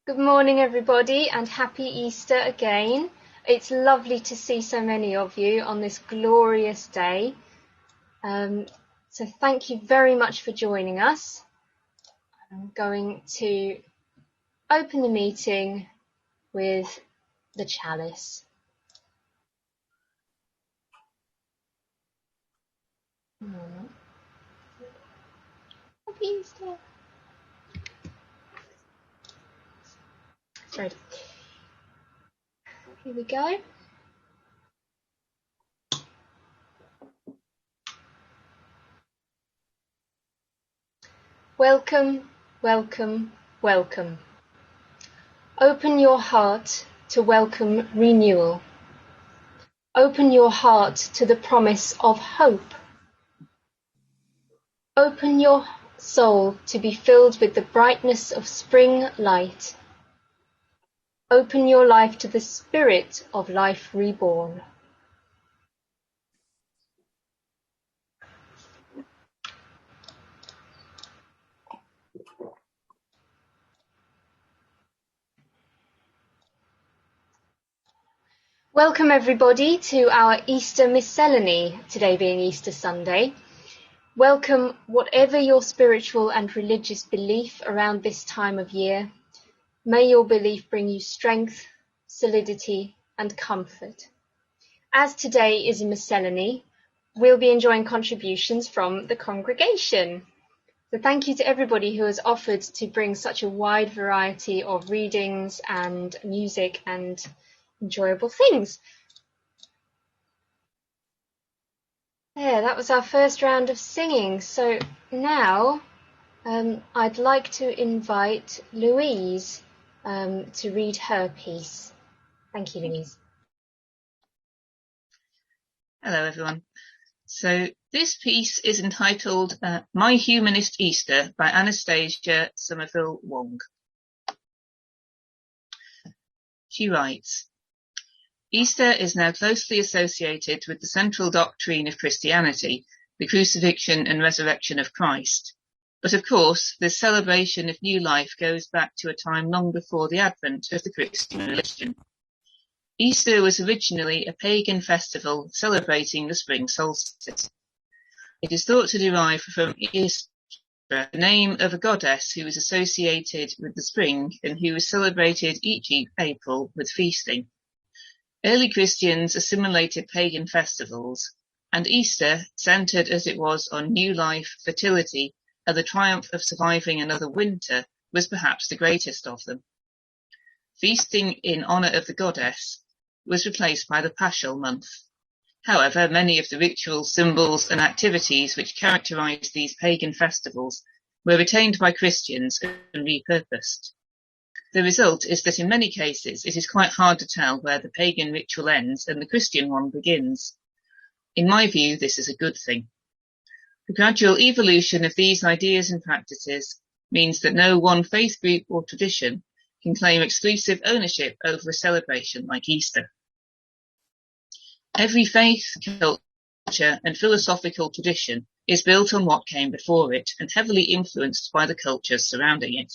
Good morning, everybody, and happy Easter again. It's lovely to see so many of you on this glorious day. So thank you very much for joining us. I'm going to open the meeting with the chalice. Happy Easter. Ready. Here we go. Welcome, welcome, welcome. Open your heart to welcome renewal. Open your heart to the promise of hope. Open your soul to be filled with the brightness of spring light. Open your life to the spirit of life reborn. Welcome everybody to our Easter Miscellany, today being Easter Sunday. Welcome whatever your spiritual and religious belief around this time of year. May your belief bring you strength, solidity and comfort. As today is a miscellany, we'll be enjoying contributions from the congregation. So thank you to everybody who has offered to bring such a wide variety of readings and music and enjoyable things. There, that was our first round of singing. So now I'd like to invite Louise to read her piece. Thank you, Louise. Hello, everyone. So this piece is entitled My Humanist Easter by Anastasia Somerville Wong. She writes, Easter is now closely associated with the central doctrine of Christianity, the crucifixion and resurrection of Christ. But of course, this celebration of new life goes back to a time long before the advent of the Christian religion. Easter was originally a pagan festival celebrating the spring solstice. It is thought to derive from Istra, the name of a goddess who was associated with the spring and who was celebrated each April with feasting. Early Christians assimilated pagan festivals, and Easter, centered as it was on new life, fertility, and the triumph of surviving another winter, was perhaps the greatest of them. Feasting in honor of the goddess was replaced by the Paschal month. However, many of the rituals, symbols, and activities which characterized these pagan festivals were retained by Christians and repurposed. The result is that in many cases it is quite hard to tell where the pagan ritual ends and the Christian one begins. In my view, this is a good thing. The gradual evolution of these ideas and practices means that no one faith group or tradition can claim exclusive ownership over a celebration like Easter. Every faith, culture, and philosophical tradition is built on what came before it and heavily influenced by the cultures surrounding it.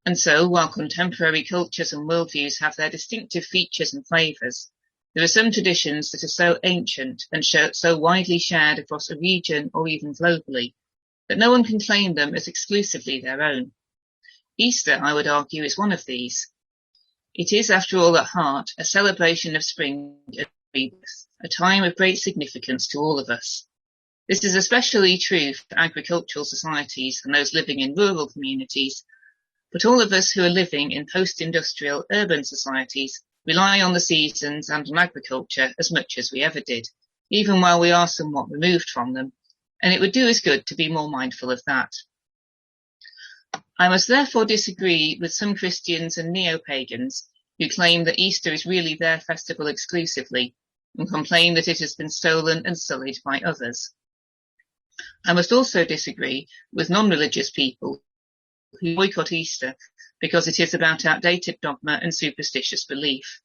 And so, while contemporary cultures and worldviews have their distinctive features and flavours, there are some traditions that are so ancient and so widely shared across a region or even globally that no one can claim them as exclusively their own. Easter, I would argue, is one of these. It is, after all, at heart, a celebration of spring and rebirth, a time of great significance to all of us. This is especially true for agricultural societies and those living in rural communities, but all of us who are living in post-industrial urban societies rely on the seasons and on agriculture as much as we ever did, even while we are somewhat removed from them, and it would do us good to be more mindful of that. I must therefore disagree with some Christians and neo-pagans who claim that Easter is really their festival exclusively and complain that it has been stolen and sullied by others. I must also disagree with non-religious people who boycott Easter because it is about outdated dogma and superstitious belief.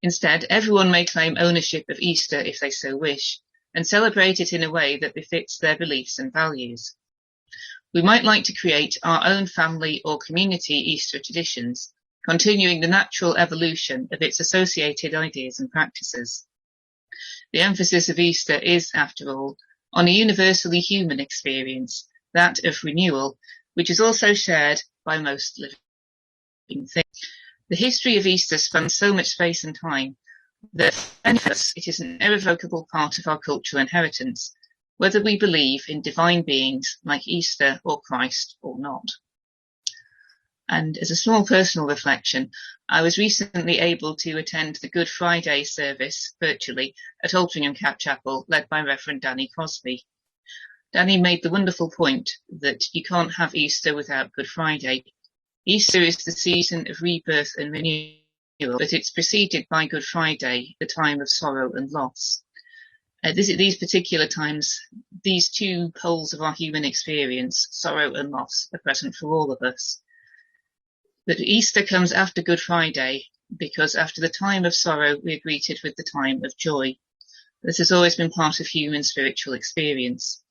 Instead, everyone may claim ownership of Easter if they so wish, and celebrate it in a way that befits their beliefs and values. We might like to create our own family or community Easter traditions, continuing the natural evolution of its associated ideas and practices. The emphasis of Easter is, after all, on a universally human experience, that of renewal, which is also shared by most living things. The history of Easter spans so much space and time that for many of us it is an irrevocable part of our cultural inheritance, whether we believe in divine beings like Easter or Christ or not. And as a small personal reflection, I was recently able to attend the Good Friday service virtually at Altrincham Cap Chapel, led by Reverend Danny Crosby. Danny made the wonderful point that you can't have Easter without Good Friday. Easter is the season of rebirth and renewal, but it's preceded by Good Friday, the time of sorrow and loss. At these particular times, these two poles of our human experience, sorrow and loss, are present for all of us. But Easter comes after Good Friday, because after the time of sorrow, we are greeted with the time of joy. This has always been part of human spiritual experience.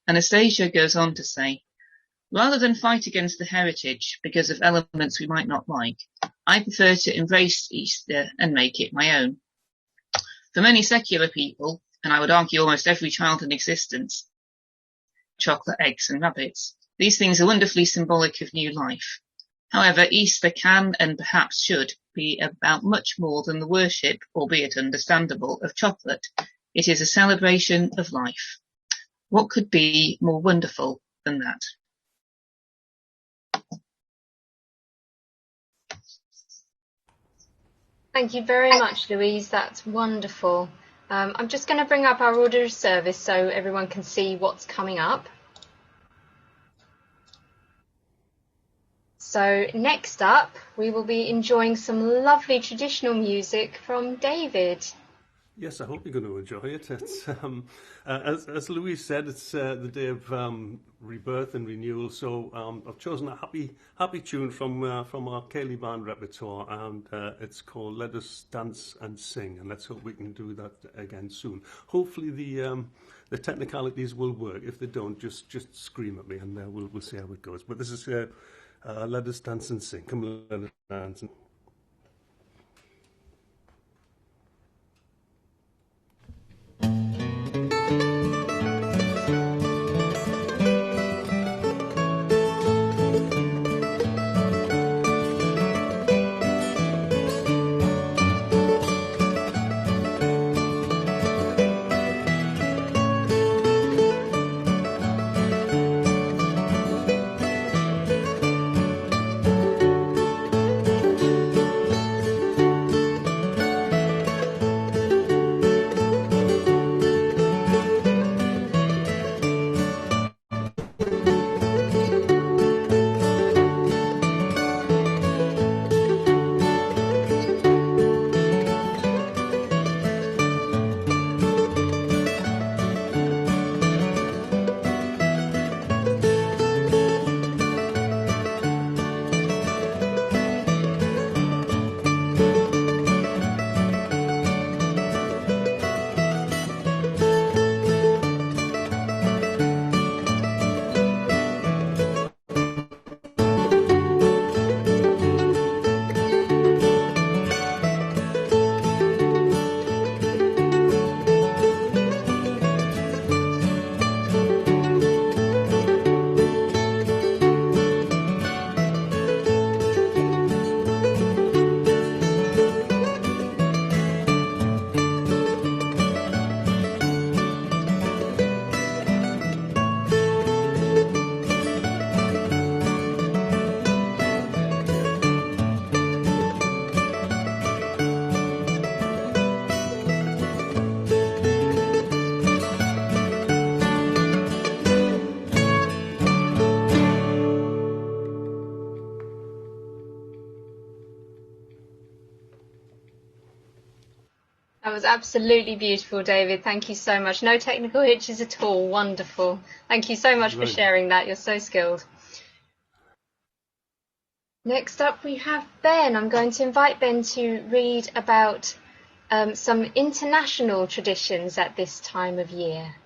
Anastasia goes on to say, rather than fight against the heritage because of elements we might not like, I prefer to embrace Easter and make it my own. For many secular people, and I would argue almost every child in existence, chocolate, eggs and rabbits, these things are wonderfully symbolic of new life. However, Easter can and perhaps should be about much more than the worship, albeit understandable, of chocolate. It is a celebration of life. What could be more wonderful than that? Thank you very much, Louise. That's wonderful. I'm just going to bring up our order of service so everyone can see what's coming up. So next up, we will be enjoying some lovely traditional music from David. Yes, I hope you're going to enjoy it. It's, as Louise said, it's the day of rebirth and renewal. So I've chosen a happy tune from our Ceilidh Band repertoire, and it's called "Let Us Dance and Sing." And let's hope we can do that again soon. Hopefully the technicalities will work. If they don't, just scream at me, and we'll see how it goes. But this is "Let Us Dance and Sing." Come on, let us dance. That was absolutely beautiful, David. Thank you so much. No technical hitches at all. Wonderful. Thank you so much for sharing that. You're so skilled. Next up, we have Ben. I'm going to invite Ben to read about some international traditions at this time of year.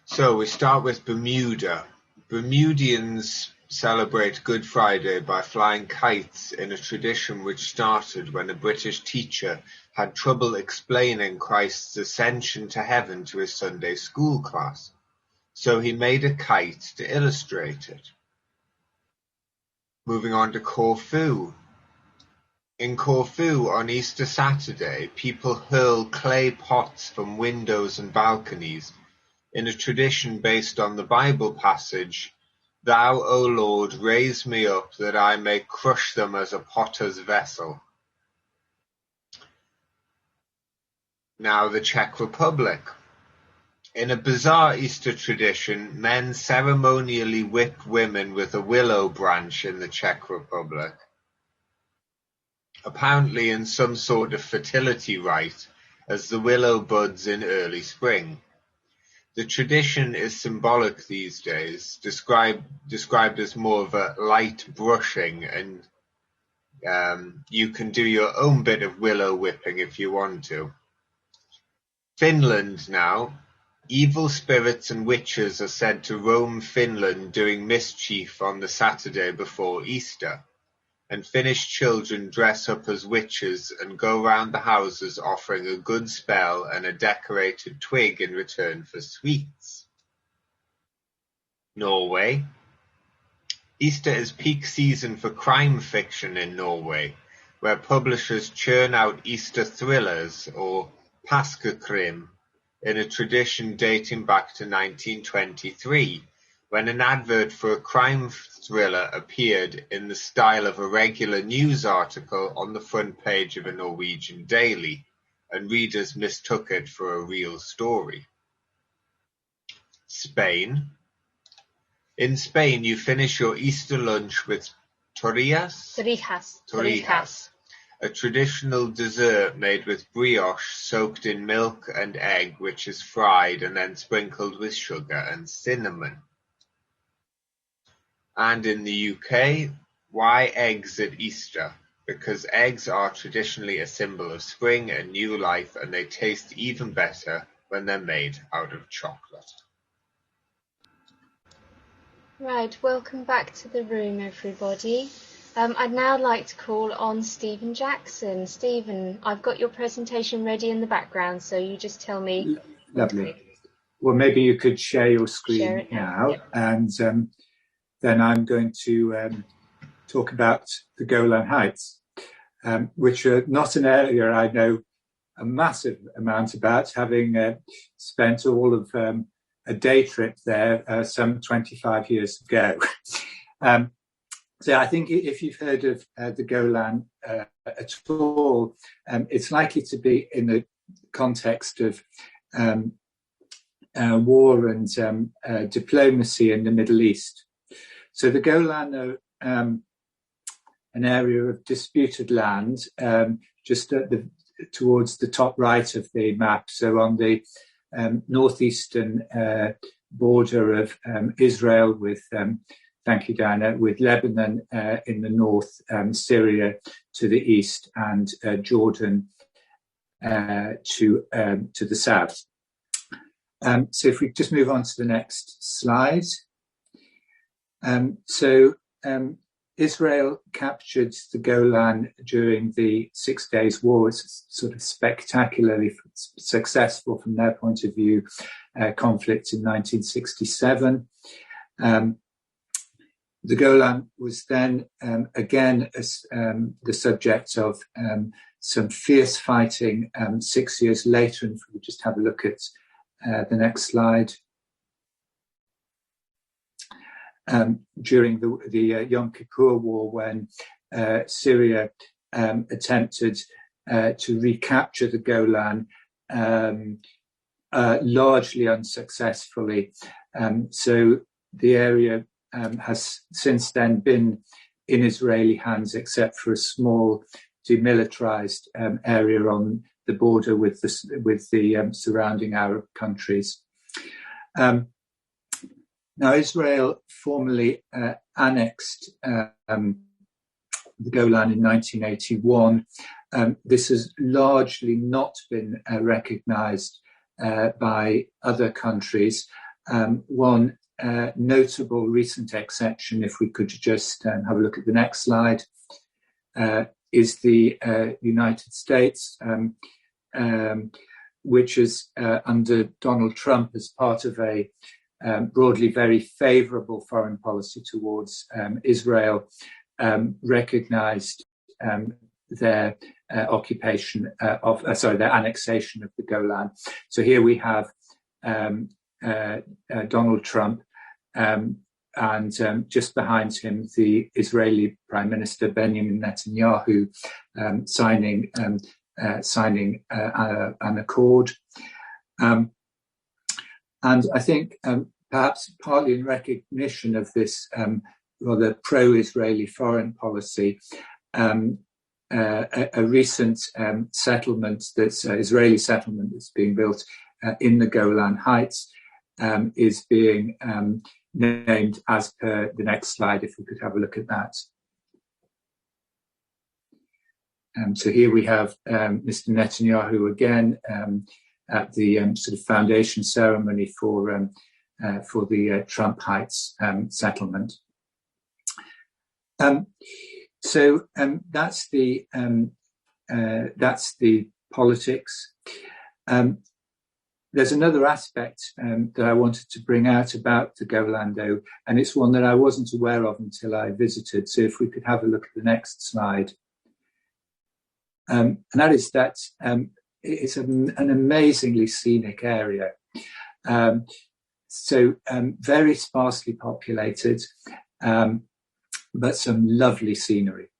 So we start with Bermuda. Bermudians celebrate Good Friday by flying kites in a tradition which started when a British teacher had trouble explaining Christ's ascension to heaven to his Sunday school class. So he made a kite to illustrate it. Moving on to Corfu. In Corfu on Easter Saturday, people hurl clay pots from windows and balconies in a tradition based on the Bible passage, "Thou, O Lord, raise me up that I may crush them as a potter's vessel." Now the Czech Republic. In a bizarre Easter tradition, men ceremonially whip women with a willow branch in the Czech Republic, apparently in some sort of fertility rite, as the willow buds in early spring. The tradition is symbolic these days, described as more of a light brushing, and you can do your own bit of willow whipping if you want to. Finland now. Evil spirits and witches are said to roam Finland doing mischief on the Saturday before Easter, and Finnish children dress up as witches and go round the houses offering a good spell and a decorated twig in return for sweets. Norway. Easter is peak season for crime fiction in Norway, where publishers churn out Easter thrillers, or påskekrim, in a tradition dating back to 1923, when an advert for a crime thriller appeared in the style of a regular news article on the front page of a Norwegian daily, and readers mistook it for a real story. Spain. In Spain, you finish your Easter lunch with torrijas, a traditional dessert made with brioche soaked in milk and egg, which is fried and then sprinkled with sugar and cinnamon. And in the UK, why eggs at Easter? Because eggs are traditionally a symbol of spring and new life, and they taste even better when they're made out of chocolate. Right, welcome back to the room, everybody. I'd now like to call on Stephen Jackson. Stephen, I've got your presentation ready in the background, so you just tell me. Lovely. Well, maybe you could share your screen now. Yep. And then I'm going to talk about the Golan Heights, which are not an area I know a massive amount about, having spent all of a day trip there some 25 years ago. So I think if you've heard of the Golan at all, it's likely to be in the context of war and diplomacy in the Middle East. So the Golan are an area of disputed land, just towards the top right of the map. So on the northeastern border of Israel with thank you, Diana, with Lebanon in the north, Syria to the east, and Jordan to the south. So if we just move on to the next slide. Israel captured the Golan during the 6 Days War. It's sort of spectacularly successful from their point of view conflict in 1967. The Golan was then again the subject of some fierce fighting 6 years later. And if we just have a look at the next slide. During the Yom Kippur War, when Syria attempted to recapture the Golan, largely unsuccessfully. So the area has since then been in Israeli hands, except for a small demilitarized area on the border with the surrounding Arab countries. Now, Israel formally annexed the Golan in 1981. This has largely not been recognized by other countries. One notable recent exception, if we could just have a look at the next slide, is the United States, which is under Donald Trump as part of a broadly very favourable foreign policy towards Israel, recognised their occupation their annexation of the Golan. So here we have Donald Trump, and just behind him, the Israeli Prime Minister Benjamin Netanyahu signing an accord. And I think perhaps partly in recognition of this rather pro-Israeli foreign policy, a recent settlement that's Israeli settlement that's being built in the Golan Heights is being named as per the next slide, if we could have a look at that. So here we have Mr. Netanyahu again at the sort of foundation ceremony for the Trump Heights settlement. So that's the politics. There's another aspect that I wanted to bring out about the Golan, though, and it's one that I wasn't aware of until I visited. So if we could have a look at the next slide. And that is that it's an amazingly scenic area. So very sparsely populated, but some lovely scenery.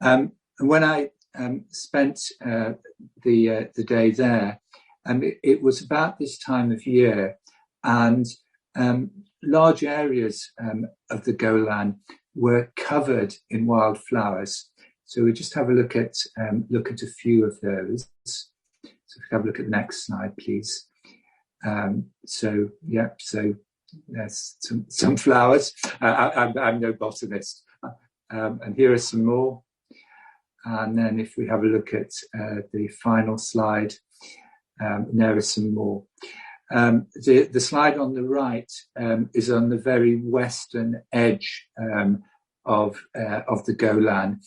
And when I spent the day there, it was about this time of year, and large areas of the Golan were covered in wildflowers. So we just have a look at a few of those. So if we have a look at the next slide, please. So there's some flowers. I'm no botanist. And here are some more. And then if we have a look at the final slide, there are some more. The slide on the right is on the very western edge of the Golan.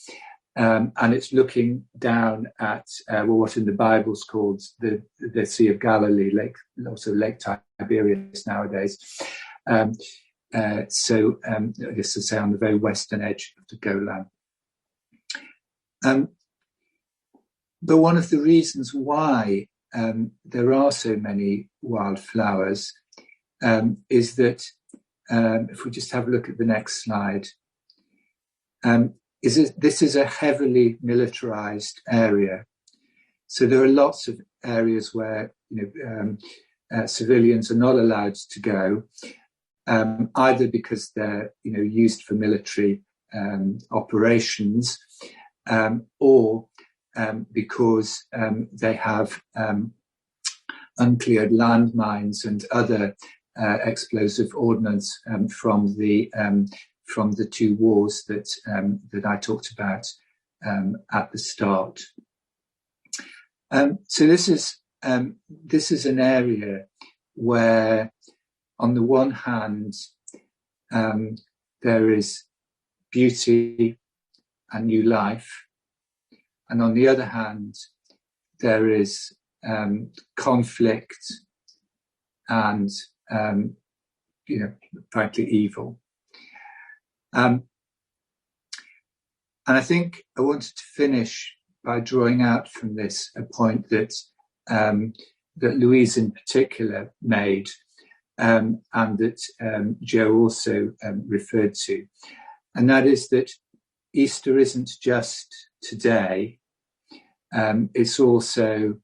And it's looking down at what in the Bible's called the Sea of Galilee, also Lake Tiberias nowadays. So this is on the very western edge of the Golan. But one of the reasons why there are so many wildflowers is that, if we just have a look at the next slide, this is a heavily militarized area. So there are lots of areas where civilians are not allowed to go, either because they're used for military operations, or because they have uncleared landmines and other explosive ordnance from the two wars that I talked about at the start. So this is an area where, on the one hand, there is beauty and new life, and on the other hand, there is conflict and frankly evil. And I think I wanted to finish by drawing out from this a point that Louise in particular made, and that Joe also referred to, and that is that Easter isn't just today, it's also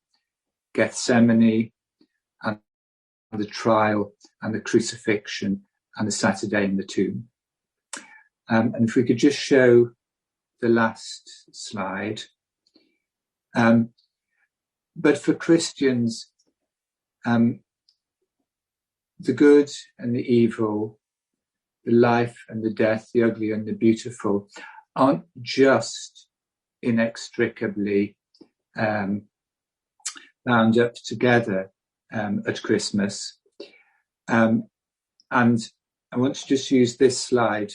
Gethsemane and the trial and the crucifixion and the Saturday in the tomb. And if we could just show the last slide. But for Christians, the good and the evil, the life and the death, the ugly and the beautiful, aren't just inextricably bound up together at Christmas. And I want to just use this slide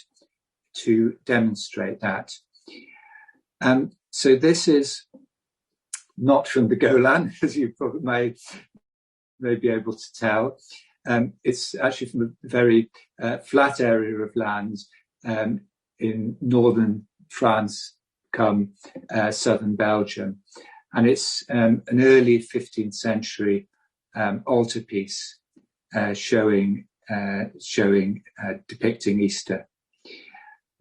to demonstrate that. So this is not from the Golan, as you probably may be able to tell. It's actually from a very flat area of land in northern France, come southern Belgium. And it's an early 15th century altarpiece depicting Easter.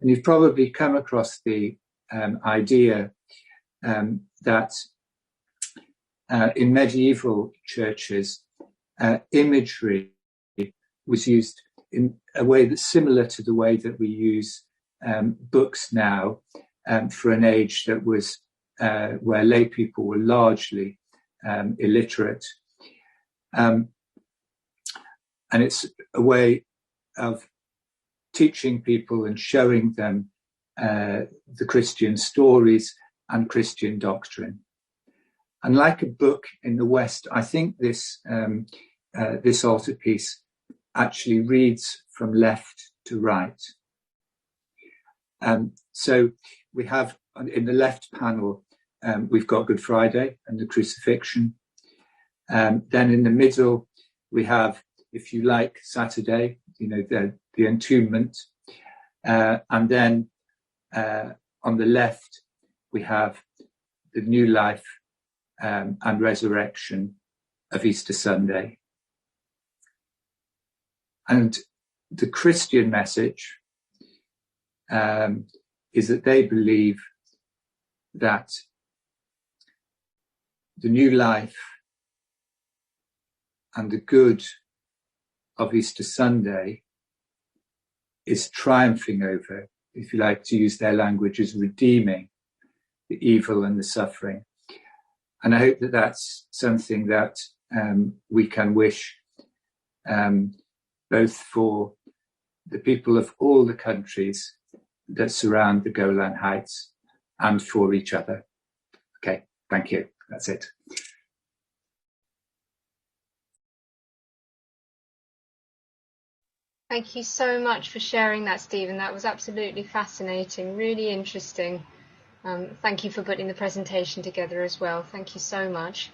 And you've probably come across the idea that in medieval churches, imagery was used in a way that's similar to the way that we use books now for an age that was where lay people were largely illiterate. And it's a way of teaching people and showing them the Christian stories and Christian doctrine. And like a book in the West, I think this altarpiece actually reads from left to right. So we have in the left panel, we've got Good Friday and the crucifixion. Then in the middle, we have, if you like, Saturday, the entombment. And then on the left, we have the new life and resurrection of Easter Sunday. And the Christian message is that they believe that the new life and the good of Easter Sunday is triumphing over, if you like to use their language, is redeeming the evil and the suffering. And I hope that that's something that we can wish both for the people of all the countries that surround the Golan Heights and for each other. Okay, thank you. That's it. Thank you so much for sharing that, Stephen. That was absolutely fascinating, really interesting. Thank you for putting the presentation together as well. Thank you so much.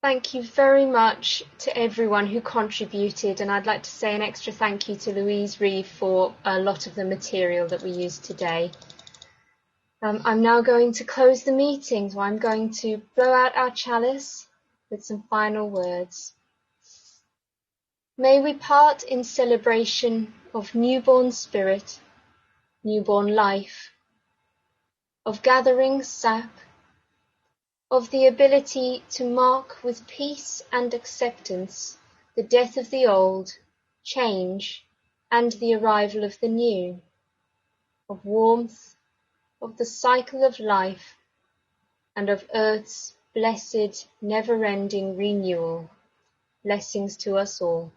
Thank you very much to everyone who contributed, and I'd like to say an extra thank you to Louise Reeve for a lot of the material that we used today. I'm now going to close the meeting, so I'm going to blow out our chalice with some final words. May we part in celebration of newborn spirit, newborn life, of gathering sap, of the ability to mark with peace and acceptance the death of the old, change, and the arrival of the new, of warmth, of the cycle of life, and of earth's blessed, never-ending renewal. Blessings to us all.